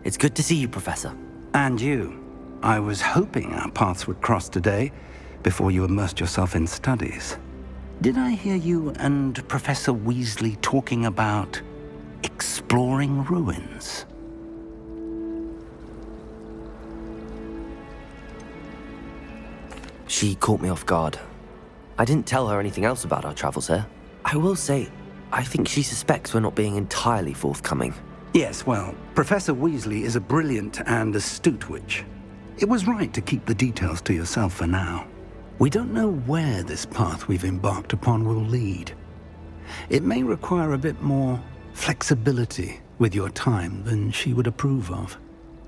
It's good to see you, Professor. And you. I was hoping our paths would cross today, before you immersed yourself in studies. Did I hear you and Professor Weasley talking about exploring ruins? She caught me off guard. I didn't tell her anything else about our travels here. I will say, I think she suspects we're not being entirely forthcoming. Yes, well, Professor Weasley is a brilliant and astute witch. It was right to keep the details to yourself for now. We don't know where this path we've embarked upon will lead. It may require a bit more flexibility with your time than she would approve of.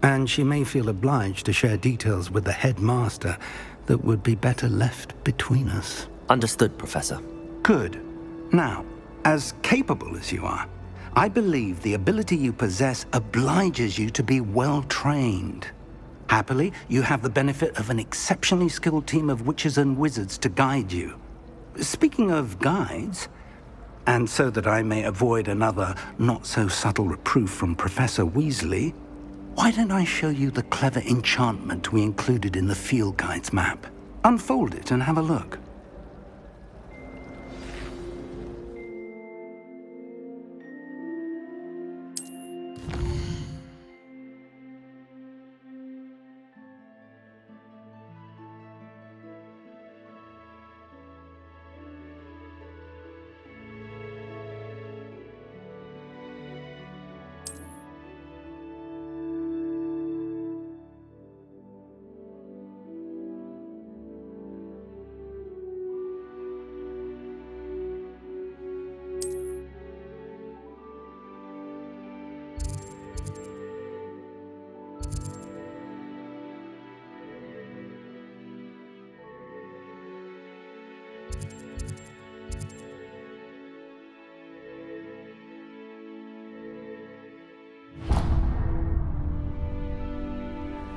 And she may feel obliged to share details with the headmaster that would be better left between us. Understood, Professor. Good. Now, as capable as you are, I believe the ability you possess obliges you to be well-trained. Happily, you have the benefit of an exceptionally skilled team of witches and wizards to guide you. Speaking of guides, and so that I may avoid another not-so-subtle reproof from Professor Weasley, why don't I show you the clever enchantment we included in the field guide's map? Unfold it and have a look.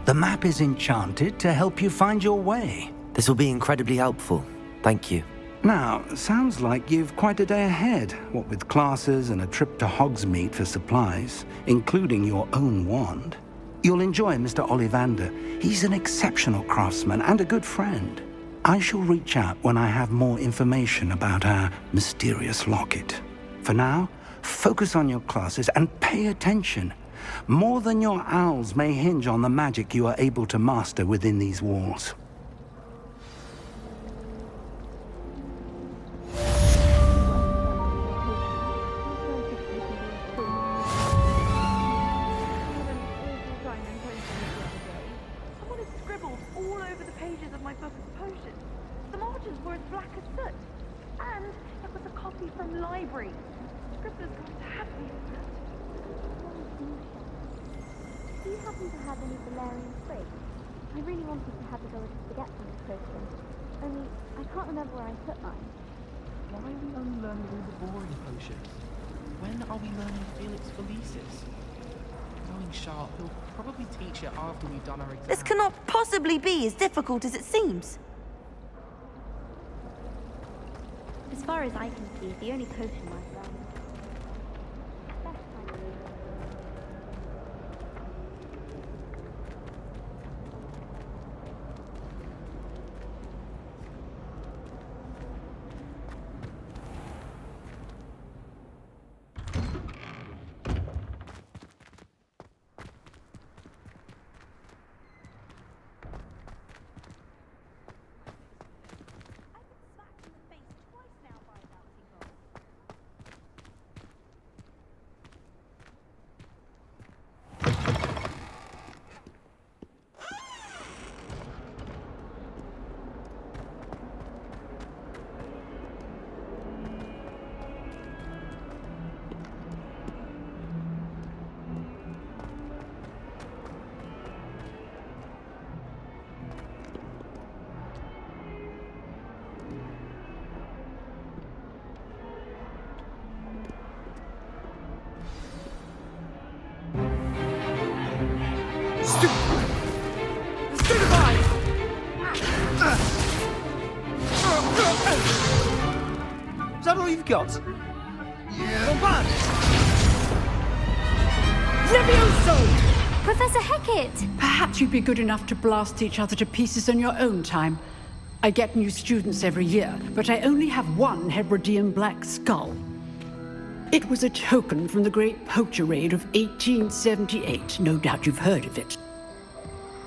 The map is enchanted to help you find your way. This will be incredibly helpful. Thank you. Now, sounds like you've quite a day ahead, what with classes and a trip to Hogsmeade for supplies, including your own wand. You'll enjoy Mr. Ollivander. He's an exceptional craftsman and a good friend. I shall reach out when I have more information about our mysterious locket. For now, focus on your classes and pay attention. More than your owls may hinge on the magic you are able to master within these walls. Someone had scribbled all over the pages of my book of potions. The margins were as black as soot. And it was a copy from library. Scribblers got to have me for that. Do you happen to have any Valerian twigs? I really wanted to have the ability to get some potion. Only, I can't remember where I put mine. Why are we only learning all the boring potions? When are we learning Felix Felicis? Knowing Sharp, he'll probably teach it after we've done our exam. This cannot possibly be as difficult as it seems. As far as I can see, the only potion worth learning. Is that all you've got? Yeah. Levioso! Professor Hecat! Perhaps you'd be good enough to blast each other to pieces in your own time. I get new students every year, but I only have one Hebridean black skull. It was a token from the Great Poacher Raid of 1878. No doubt you've heard of it.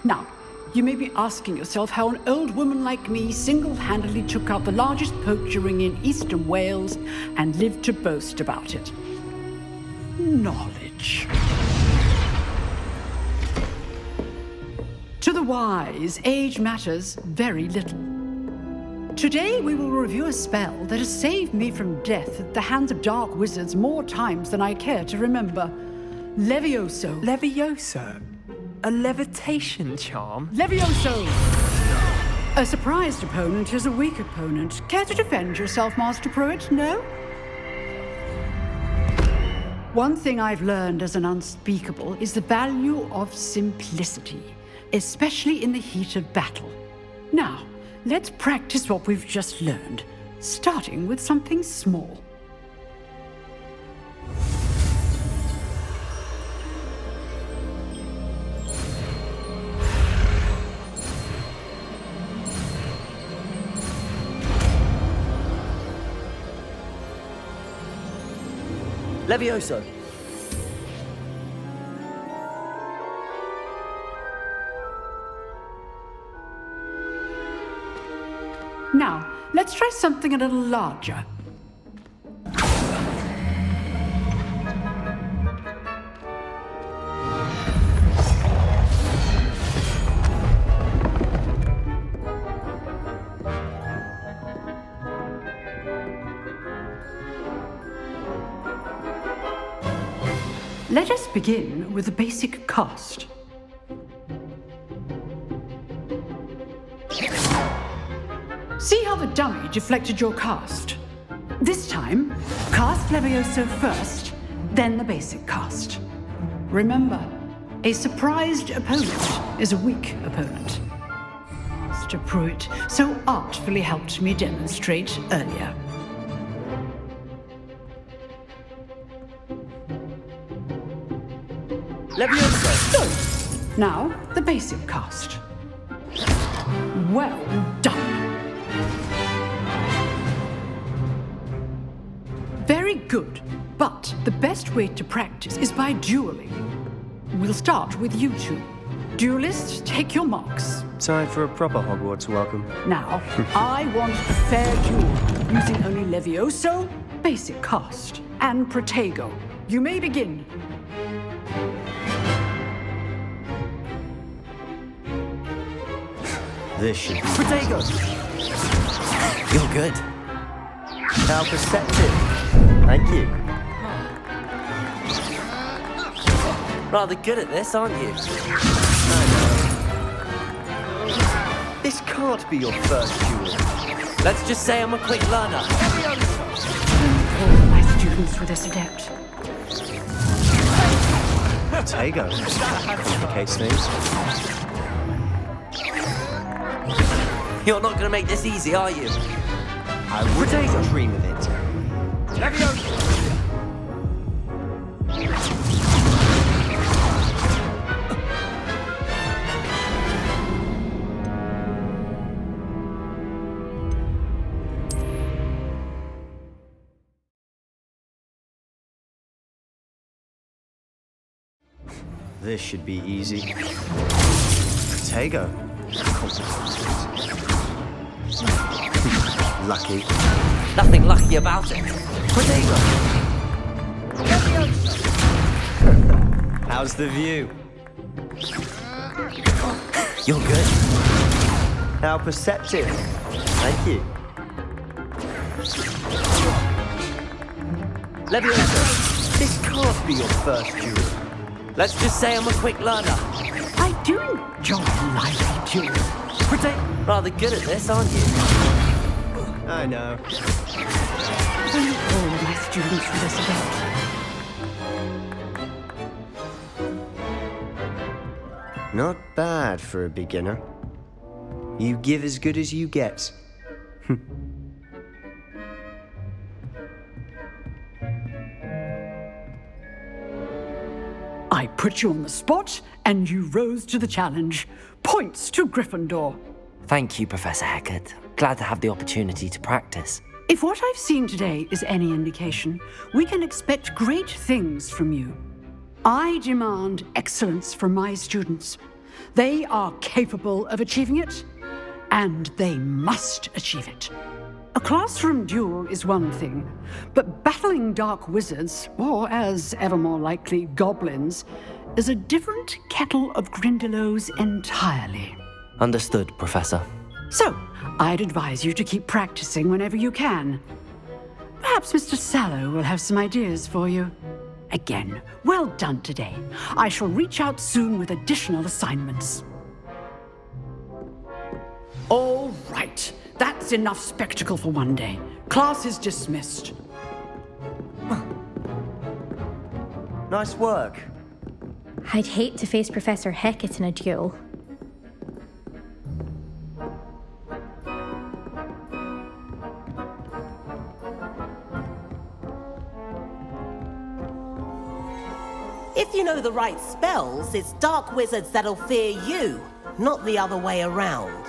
Now, you may be asking yourself how an old woman like me single-handedly took out the largest poacher ring in eastern Wales and lived to boast about it. Knowledge. To the wise, age matters very little. Today we will review a spell that has saved me from death at the hands of dark wizards more times than I care to remember. Levioso. Levioso? A levitation charm? Levioso! A surprised opponent is a weak opponent. Care to defend yourself, Master Pruitt? No? One thing I've learned as an unspeakable is the value of simplicity, especially in the heat of battle. Now, let's practice what we've just learned, starting with something small. Levioso. Now, let's try something a little larger. Let us begin with the basic cast. See how the dummy deflected your cast? This time, cast Levioso first, then the basic cast. Remember, a surprised opponent is a weak opponent. Master Pruitt so artfully helped me demonstrate earlier. Levioso! Now, the basic cast. Well done. Very good, but the best way to practice is by dueling. We'll start with you two. Duelists, take your marks. Time for a proper Hogwarts welcome. Now, I want a fair duel, using only Levioso, basic cast, and Protego. You may begin. This should be... Protego! You're good. How perceptive. Thank you. Rather good at this, aren't you? This can't be your first duel. Let's just say I'm a quick learner. All my students for this adept. Tego. Complicates things. You're not going to make this easy, are you? I wouldn't dream of it. This should be easy. Tego. Lucky. Nothing lucky about it. Protego! How's the view? You're good. How perceptive. Thank you. Levioso! This can't be your first duel. Let's just say I'm a quick learner. I do enjoy a lively duel. Protego! Rather good at this, aren't you? I know. Thank all my students for this event. Not bad for a beginner. You give as good as you get. I put you on the spot, and you rose to the challenge. Points to Gryffindor. Thank you, Professor Hecat. Glad to have the opportunity to practice. If what I've seen today is any indication, we can expect great things from you. I demand excellence from my students. They are capable of achieving it, and they must achieve it. A classroom duel is one thing, but battling dark wizards, or as ever more likely, goblins, is a different kettle of Grindylows entirely. Understood, Professor. So, I'd advise you to keep practicing whenever you can. Perhaps Mr. Sallow will have some ideas for you. Again, well done today. I shall reach out soon with additional assignments. All right. That's enough spectacle for one day. Class is dismissed. Nice work. I'd hate to face Professor Hecat in a duel. If you know the right spells, it's dark wizards that'll fear you, not the other way around.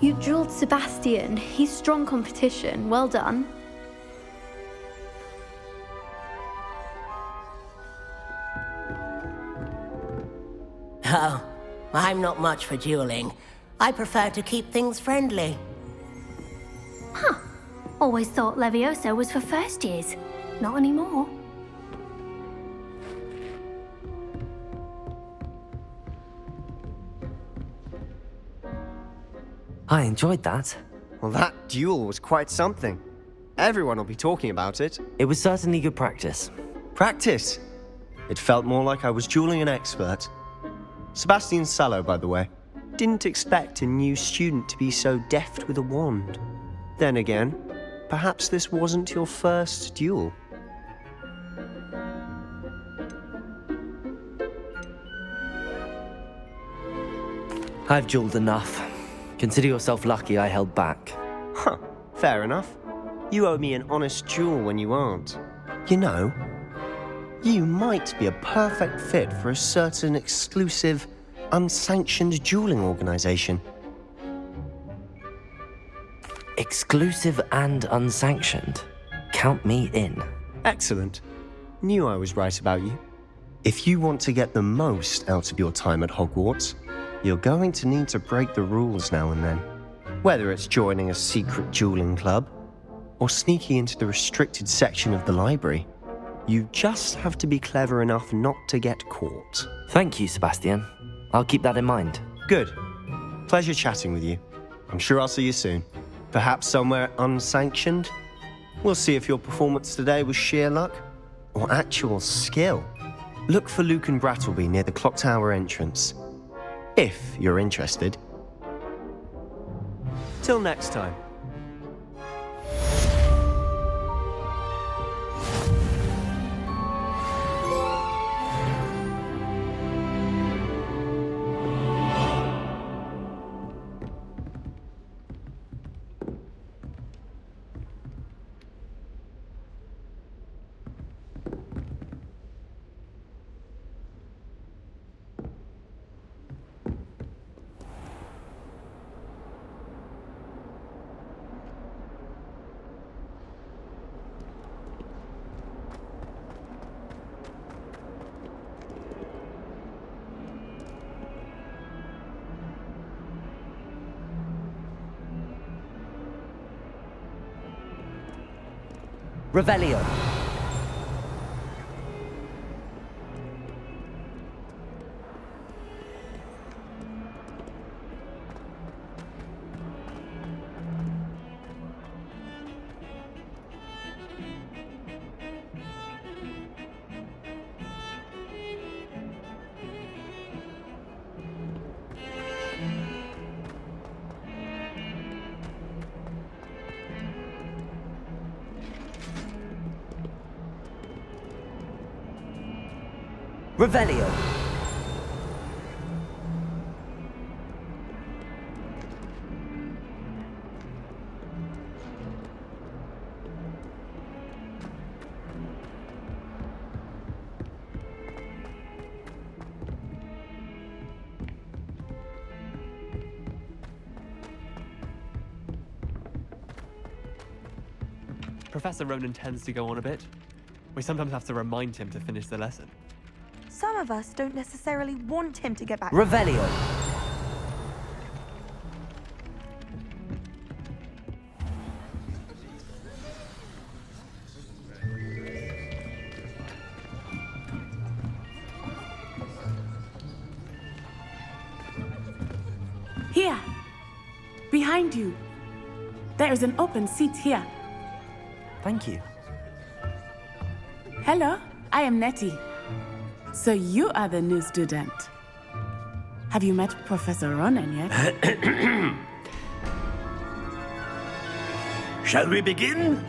You drilled Sebastian. He's strong competition. Well done. Oh, I'm not much for dueling. I prefer to keep things friendly. Always thought Leviosa was for first years. Not anymore. I enjoyed that. Well, that duel was quite something. Everyone will be talking about it. It was certainly good practice. Practice? It felt more like I was dueling an expert. Sebastian Sallow, by the way. Didn't expect a new student to be so deft with a wand. Then again, perhaps this wasn't your first duel. I've dueled enough. Consider yourself lucky I held back. Huh, fair enough. You owe me an honest duel when you aren't. You know, you might be a perfect fit for a certain exclusive, unsanctioned dueling organization. Exclusive and unsanctioned. Count me in. Excellent. Knew I was right about you. If you want to get the most out of your time at Hogwarts, you're going to need to break the rules now and then. Whether it's joining a secret dueling club, or sneaking into the restricted section of the library, you just have to be clever enough not to get caught. Thank you, Sebastian. I'll keep that in mind. Good. Pleasure chatting with you. I'm sure I'll see you soon. Perhaps somewhere unsanctioned? We'll see if your performance today was sheer luck or actual skill. Look for Luke and Brattleby near the clock tower entrance. If you're interested. Till next time. Revelio. Revelio. Professor Ronan tends to go on a bit. We sometimes have to remind him to finish the lesson. Some of us don't necessarily want him to get back. Revelio. Here, behind you. There is an open seat here. Thank you. Hello, I am Nettie. So you are the new student. Have you met Professor Ronan yet? Shall we begin?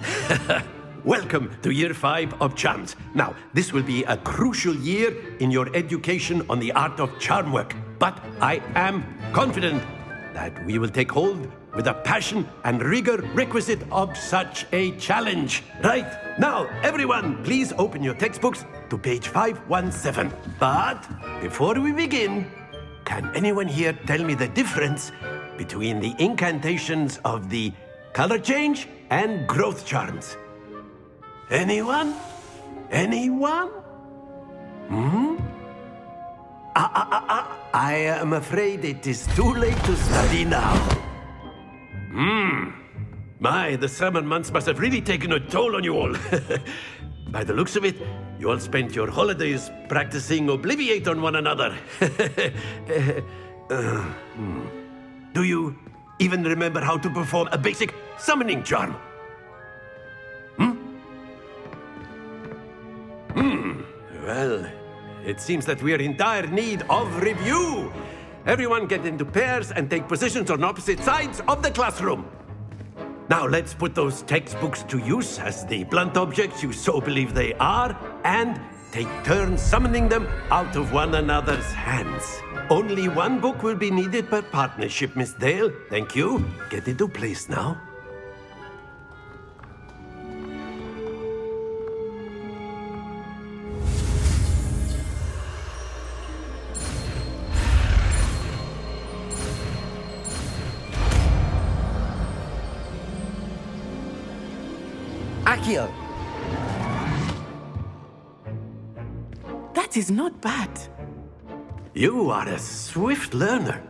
Welcome to Year 5 of Charms. Now, this will be a crucial year in your education on the art of charm work. But I am confident that we will take hold with the passion and rigor requisite of such a challenge. Right, now, everyone, please open your textbooks to page 517. But before we begin, can anyone here tell me the difference between the incantations of the color change and growth charms? Anyone? Anyone? I am afraid it is too late to study now. My, the summer months must have really taken a toll on you all. By the looks of it, you all spent your holidays practicing Obliviate on one another. Do you even remember how to perform a basic summoning charm? Well, it seems that we are in dire need of review. Everyone get into pairs and take positions on opposite sides of the classroom. Now let's put those textbooks to use as the blunt objects you so believe they are, and take turns summoning them out of one another's hands. Only one book will be needed per partnership, Miss Dale. Thank you. Get into place now. Accio. That is not bad. You are a swift learner.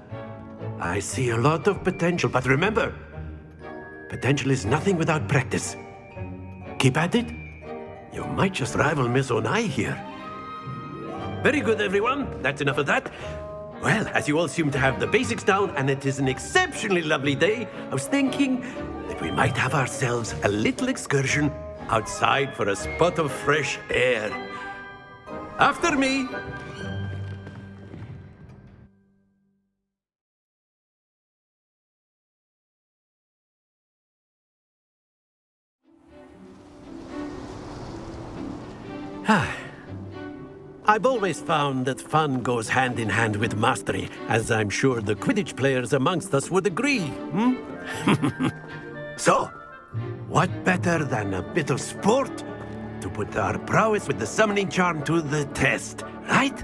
I see a lot of potential, but remember, potential is nothing without practice. Keep at it. You might just rival Miss Onai here. Very good, everyone. That's enough of that. Well, as you all seem to have the basics down, and it is an exceptionally lovely day, I was thinking that we might have ourselves a little excursion outside for a spot of fresh air. After me. I've always found that fun goes hand in hand with mastery, as I'm sure the Quidditch players amongst us would agree. So, what better than a bit of sport to put our prowess with the summoning charm to the test, right?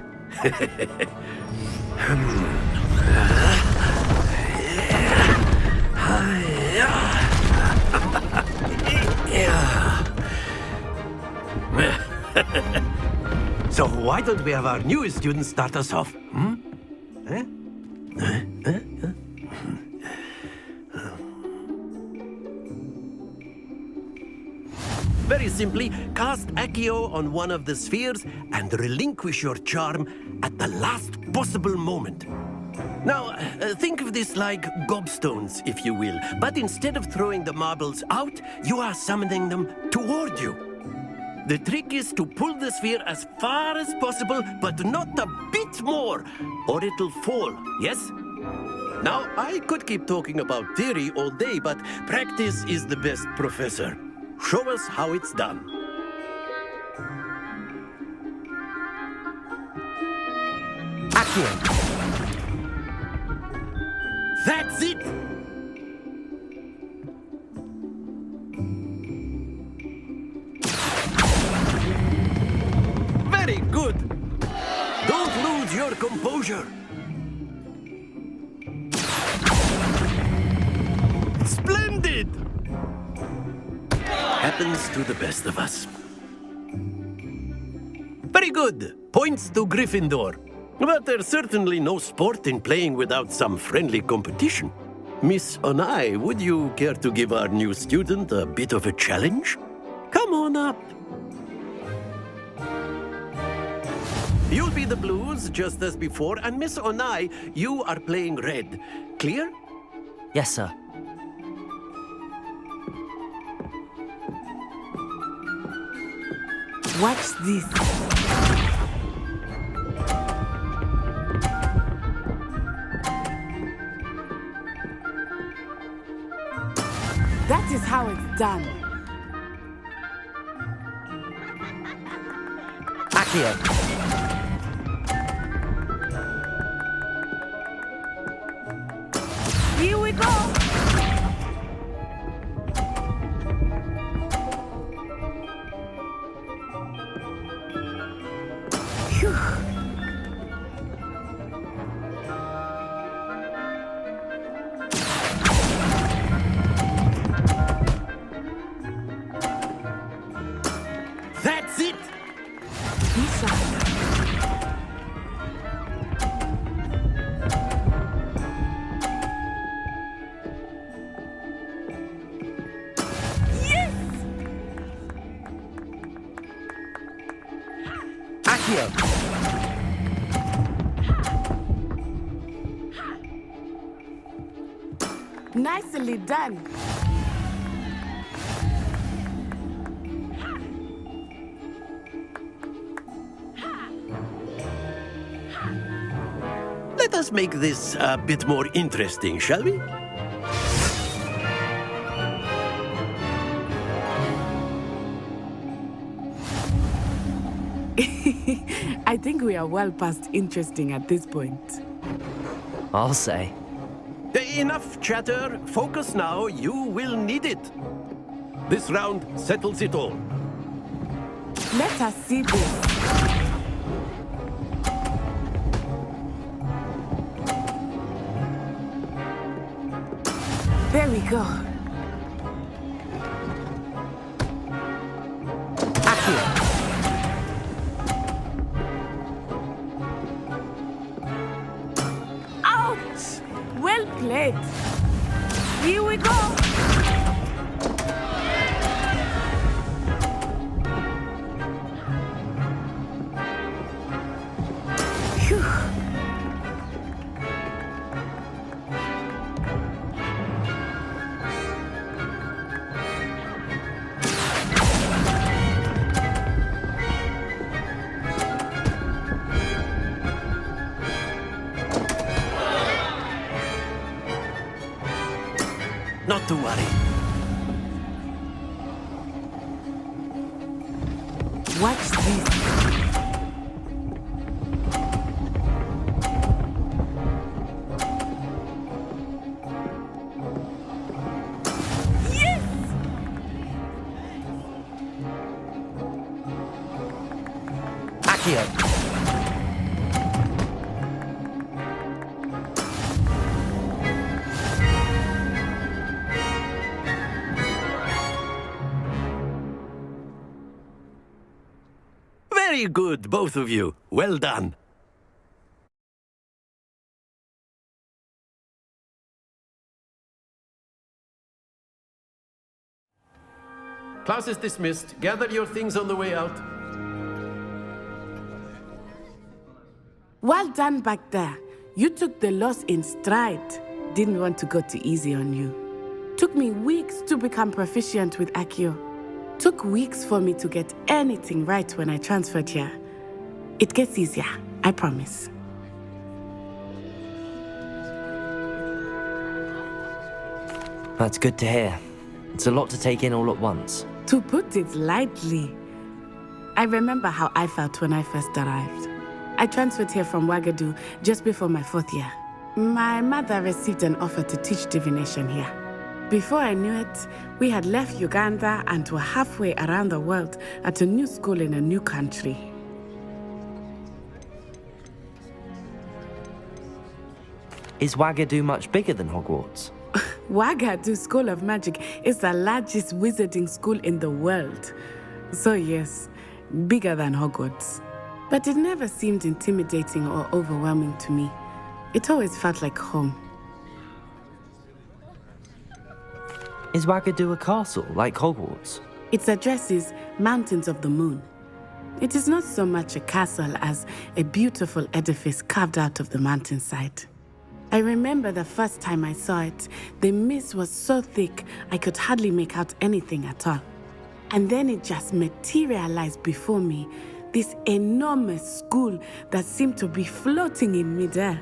So why don't we have our newest student start us off? Very simply, cast Accio on one of the spheres and relinquish your charm at the last possible moment. Now, think of this like gobstones, if you will, but instead of throwing the marbles out, you are summoning them toward you. The trick is to pull the sphere as far as possible, but not a bit more, or it'll fall, yes? Now, I could keep talking about theory all day, but practice is the best professor. Show us how it's done. Accio. That's it! Very good! Don't lose your composure! Splendid! happens to the best of us. Very good. Points to Gryffindor. But there's certainly no sport in playing without some friendly competition. Miss Onai, would you care to give our new student a bit of a challenge? Come on up. You'll be the blues, just as before, and Miss Onai, you are playing red. Clear? Yes, sir. Watch this. That is how it's done. Accio. Here we go. Phew. That's it! Accio. Nicely done. Let us make this a bit more interesting, shall we? I think we are well past interesting at this point. I'll say. Enough chatter. Focus now. You will need it. This round settles it all. Let us see this. There we go. Accio. Ouch! Well played. Here we go. Phew. Not to worry. Watch this. Yes! Accio. Very good, both of you. Well done. Class is dismissed. Gather your things on the way out. Well done back there. You took the loss in stride. Didn't want to go too easy on you. Took me weeks to become proficient with Accio. Took weeks for me to get anything right when I transferred here. It gets easier, I promise. That's good to hear. It's a lot to take in all at once. To put it lightly, I remember how I felt when I first arrived. I transferred here from Ouagadougou just before my 4th year. My mother received an offer to teach divination here. Before I knew it, we had left Uganda and were halfway around the world at a new school in a new country. Is Ouagadougou much bigger than Hogwarts? Wagadu School of Magic is the largest wizarding school in the world. So yes, bigger than Hogwarts. But it never seemed intimidating or overwhelming to me. It always felt like home. Is Wagadu a castle, like Hogwarts? Its address is Mountains of the Moon. It is not so much a castle as a beautiful edifice carved out of the mountainside. I remember the first time I saw it, the mist was so thick I could hardly make out anything at all. And then it just materialized before me, this enormous school that seemed to be floating in midair.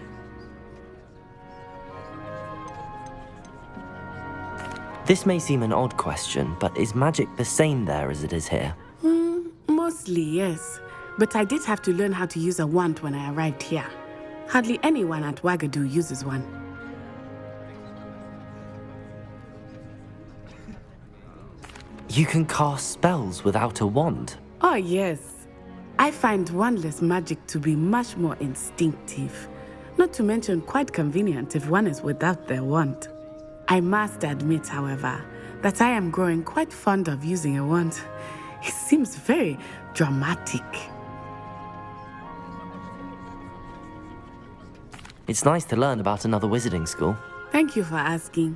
This may seem an odd question, but is magic the same there as it is here? Mostly, yes. But I did have to learn how to use a wand when I arrived here. Hardly anyone at Wagadu uses one. You can cast spells without a wand? Oh, yes. I find wandless magic to be much more instinctive. Not to mention quite convenient if one is without their wand. I must admit, however, that I am growing quite fond of using a wand. It seems very dramatic. It's nice to learn about another wizarding school. Thank you for asking.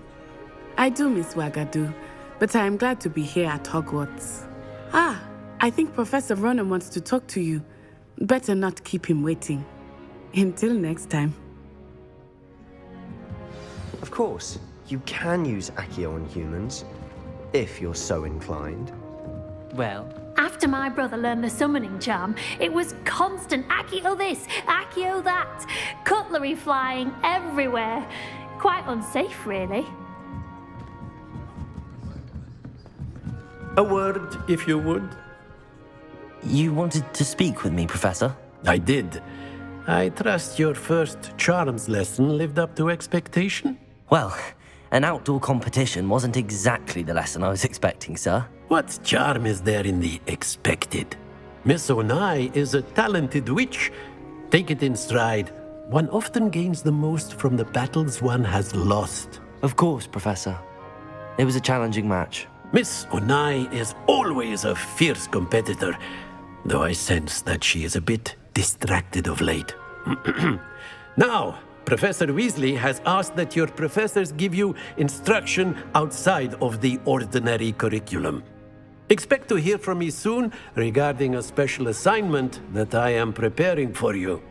I do miss Wagadu, but I am glad to be here at Hogwarts. I think Professor Ronan wants to talk to you. Better not keep him waiting. Until next time. Of course, you can use Accio on humans, if you're so inclined. Well, after my brother learned the summoning charm, it was constant Accio this, Accio that, cutlery flying everywhere. Quite unsafe, really. A word, if you would. You wanted to speak with me, Professor? I did. I trust your first charms lesson lived up to expectation? Well, an outdoor competition wasn't exactly the lesson I was expecting, sir. What charm is there in the expected? Miss Onai is a talented witch. Take it in stride. One often gains the most from the battles one has lost. Of course, Professor. It was a challenging match. Miss Onai is always a fierce competitor, though I sense that she is a bit distracted of late. Now, Professor Weasley has asked that your professors give you instruction outside of the ordinary curriculum. Expect to hear from me soon regarding a special assignment that I am preparing for you.